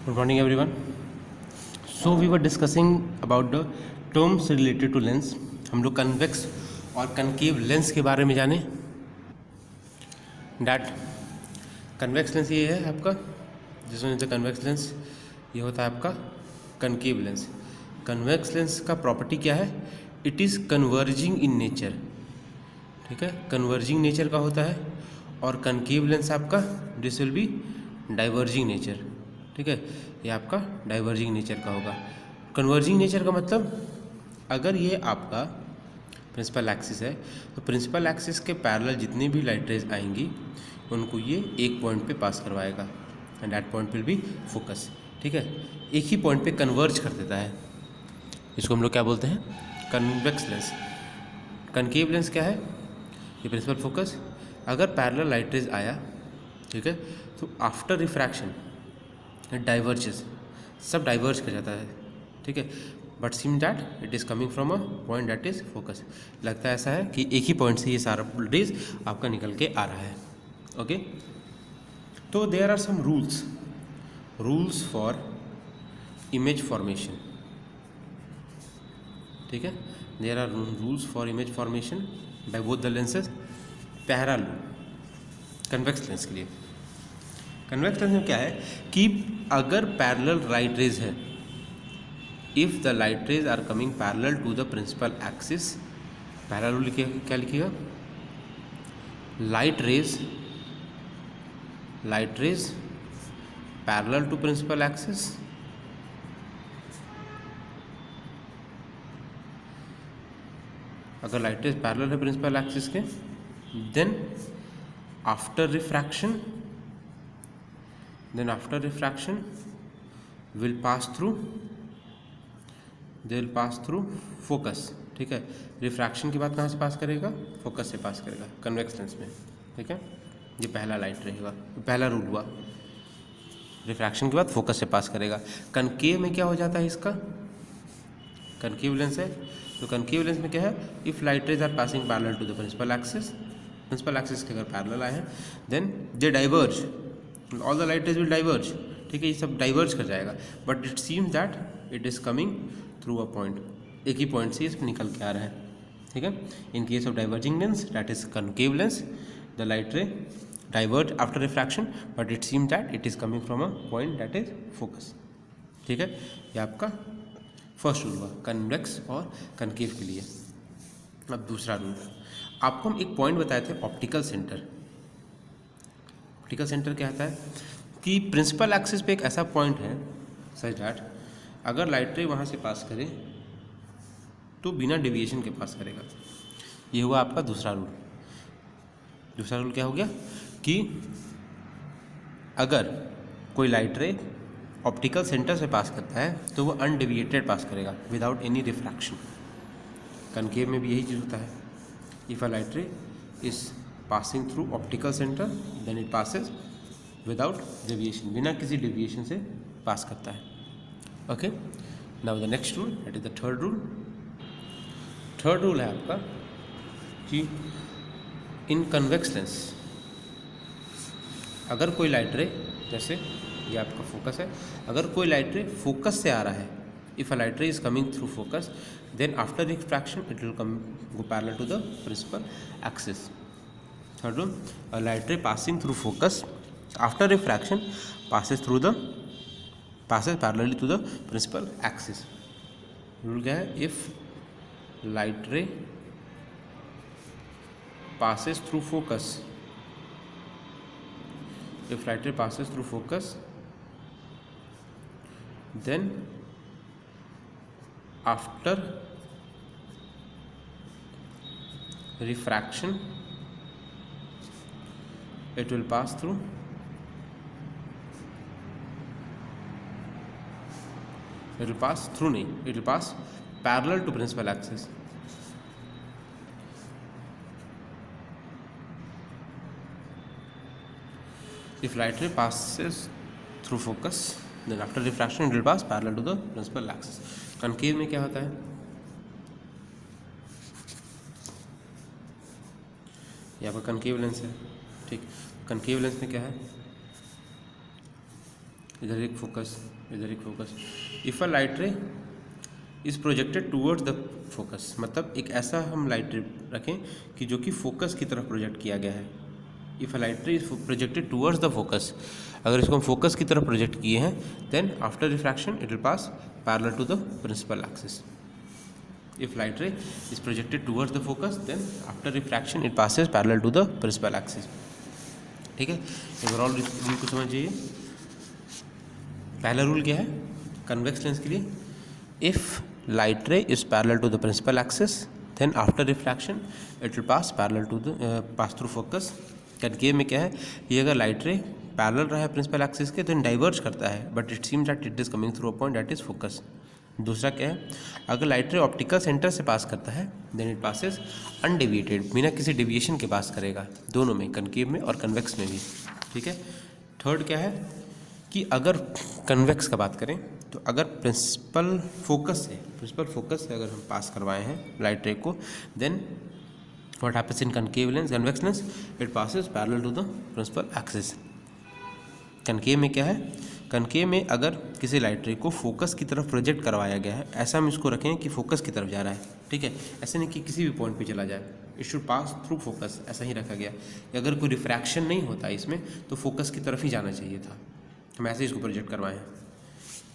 Good morning, everyone. So we were discussing about the terms related to lens. हम लोग convex और concave lens के बारे में जाने. डैट कन्वेक्स लेंस ये है आपका, जिसमें द कन्वेक्स लेंस ये होता है आपका कनकेव लेंस. कन्वेक्स लेंस का प्रॉपर्टी क्या है? It is converging in nature. ठीक है, कन्वर्जिंग नेचर का होता है. और कनकेव लेंस आपका this will be diverging nature. ठीक है, ये आपका डाइवर्जिंग नेचर का होगा. कन्वर्जिंग नेचर का मतलब अगर ये आपका प्रिंसिपल एक्सिस है तो प्रिंसिपल एक्सिस के पैरेलल जितनी भी लाइट रेज आएंगी उनको ये एक पॉइंट पे पास करवाएगा and that point will be focus. ठीक है, एक ही पॉइंट पे कन्वर्ज कर देता है. इसको हम लोग क्या बोलते हैं? Convex lens. कनकेव लेंस क्या है? ये प्रिंसिपल फोकस. अगर पैरेलल लाइट रेज आया, ठीक है, तो आफ्टर रिफ्रैक्शन डाइवर्जेस, सब डाइवर्ज कर जाता है. ठीक है, but seem that it is coming from a point that is focus. लगता है ऐसा है कि एक ही पॉइंट से ये सारा रेज आपका निकल के आ रहा है. ओके, तो there are some rules for image formation. ठीक है, there are rules for image formation by both the lenses. पहला रूल कन्वेक्स लेंस के लिए. कन्वेक्स लेंस में क्या है कि अगर पैरेलल लाइट रेज है, if the light rays are coming parallel to the principal axis, पहला रूल क्या लिखिएगा? Light rays parallel to principal axis अगर लाइट रेज पैरेलल है प्रिंसिपल एक्सिस के, then after refraction will pass through focus. ठीक है, refraction के बाद कहाँ से पास करेगा? फोकस से पास करेगा कन्वेक्स लेंस में. ठीक है, ये पहला लाइट रहेगा, पहला रूल हुआ. रिफ्रैक्शन के बाद फोकस से पास करेगा. कनकेव में क्या हो जाता है इसका? कनकेव लेंस है तो कनकेव लेंस में क्या है? If light rays are passing parallel to the principal axis के अगर पैरेलल आए हैं then they diverge, all the light rays will diverge. ठीक है, ये सब डाइवर्ज कर जाएगा, but it seems that it is coming through a point. एक ही पॉइंट से इसमें निकल के आ रहा है. ठीक है, in case of diverging lens that is concave lens, the light रे diverge after refraction but it seems that it is coming from a point that is focus. ठीक है, ये आपका फर्स्ट रूल हुआ कन्वेक्स और कनकेव के लिए. अब दूसरा रूल, आपको हम एक पॉइंट बताए थे ऑप्टिकल सेंटर. ऑप्टिकल सेंटर क्या होता है कि प्रिंसिपल एक्सिस पे एक ऐसा पॉइंट है सच दैट अगर लाइट रे वहाँ से पास करे तो बिना डेविएशन के पास करेगा. ये हुआ आपका दूसरा रूल. दूसरा रूल क्या हो गया कि अगर कोई लाइट रे ऑप्टिकल सेंटर से पास करता है तो वो अनडेविएटेड पास करेगा विदाउट एनी रिफ्रैक्शन. कनकेव में भी यही चीज़ होता है. If a light ray is passing through optical centre then it passes without deviation, बिना किसी डेविएशन से पास करता है. Okay, now the next rule that is the third rule. Third rule है आपका कि इन कन्वेक्स लेंस अगर कोई लाइट रे, जैसे ये आपका फोकस है, अगर कोई लाइट रे फोकस से आ रहा है, if a light ray is coming through focus then after refraction it will come go parallel to the principal axis. Third rule, a light ray passing through focus after refraction passes parallelly to the principal axis. Rule क्या है? if light ray passes through focus then after refraction it will pass parallel to principal axis. If light ray passes through focus then after refraction it will pass parallel to the principal axis. Concave में क्या होता है? ये आपका concave lens है. ठीक, concave lens में क्या है? इधर एक फोकस, इधर एक फोकस। इफ़ अ लाइट रे is projected towards the focus, मतलब एक ऐसा हम लाइट रे रखें कि जो कि फोकस की तरफ प्रोजेक्ट किया गया है। If a light ray is projected towards the focus, अगर इसको हम फोकस की तरफ प्रोजेक्ट किए हैं, then after refraction it will pass parallel to the principal axis. If light ray is projected towards the focus, then after refraction it passes parallel to the principal axis। ठीक है, overall rule को समझ जाइए। पहला rule क्या है convex lens के लिए, if light ray is parallel to the principal axis then after refraction it will pass parallel to the pass through focus. Concave में क्या है, ये अगर लाइट रे पैरेलल रहा है प्रिंसिपल एक्सिस के, देन डाइवर्ज करता है, but it seems that it is coming through a point that is focus. दूसरा क्या है, अगर लाइट रे ऑप्टिकल सेंटर से पास करता है, देन इट पासेस अनडेविएटेड, बिना किसी डेविएशन के पास करेगा, दोनों में, कनकेव में और कन्वेक्स में भी। ठीक है। थर्ड क्या है कि अगर कन्वेक्स का बात करें तो अगर प्रिंसिपल फोकस से अगर हम पास करवाए हैं लाइट रे को, then what happens in concave lens, convex lens, it passes parallel to the principal axis. Concave में क्या है, कनकेव में अगर किसी लाइट रे को फोकस की तरफ प्रोजेक्ट करवाया गया है, ऐसा हम इसको रखें कि फोकस की तरफ जा रहा है। ठीक है, ऐसे नहीं कि किसी भी पॉइंट पे चला जाए, it should pass through focus, ऐसा ही रखा गया। अगर कोई रिफ्रैक्शन नहीं होता इसमें तो फोकस की तरफ ही जाना चाहिए था, हम ऐसे इसको प्रोजेक्ट करवाएं,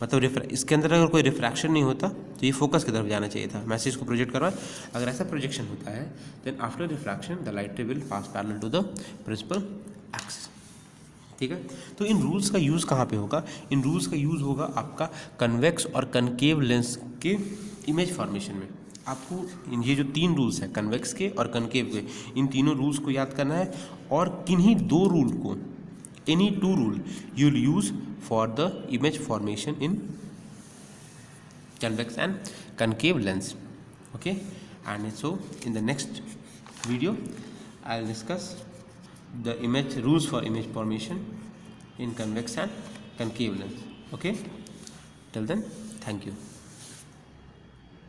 मतलब इसके अंदर अगर कोई रिफ्रैक्शन नहीं होता तो ये फोकस की तरफ जाना चाहिए था, मैं ऐसे इसको प्रोजेक्ट करवाएं। अगर ऐसा प्रोजेक्शन होता है then after refraction the light ray will pass parallel to the principal axis. ठीक है, तो इन रूल्स का यूज़ कहाँ पे होगा, इन रूल्स का यूज़ होगा आपका कन्वेक्स और कनकेव लेंस के इमेज फॉर्मेशन में। आपको ये जो तीन रूल्स हैं कन्वेक्स के और कनकेव के, इन तीनों रूल्स को याद करना है, और किन्हीं दो रूल को, any two rule you will use for the image formation in convex and concave lens। okay, and so in the next video I'll discuss the image rules for image formation in convex and concave lens। okay, till then, thank you।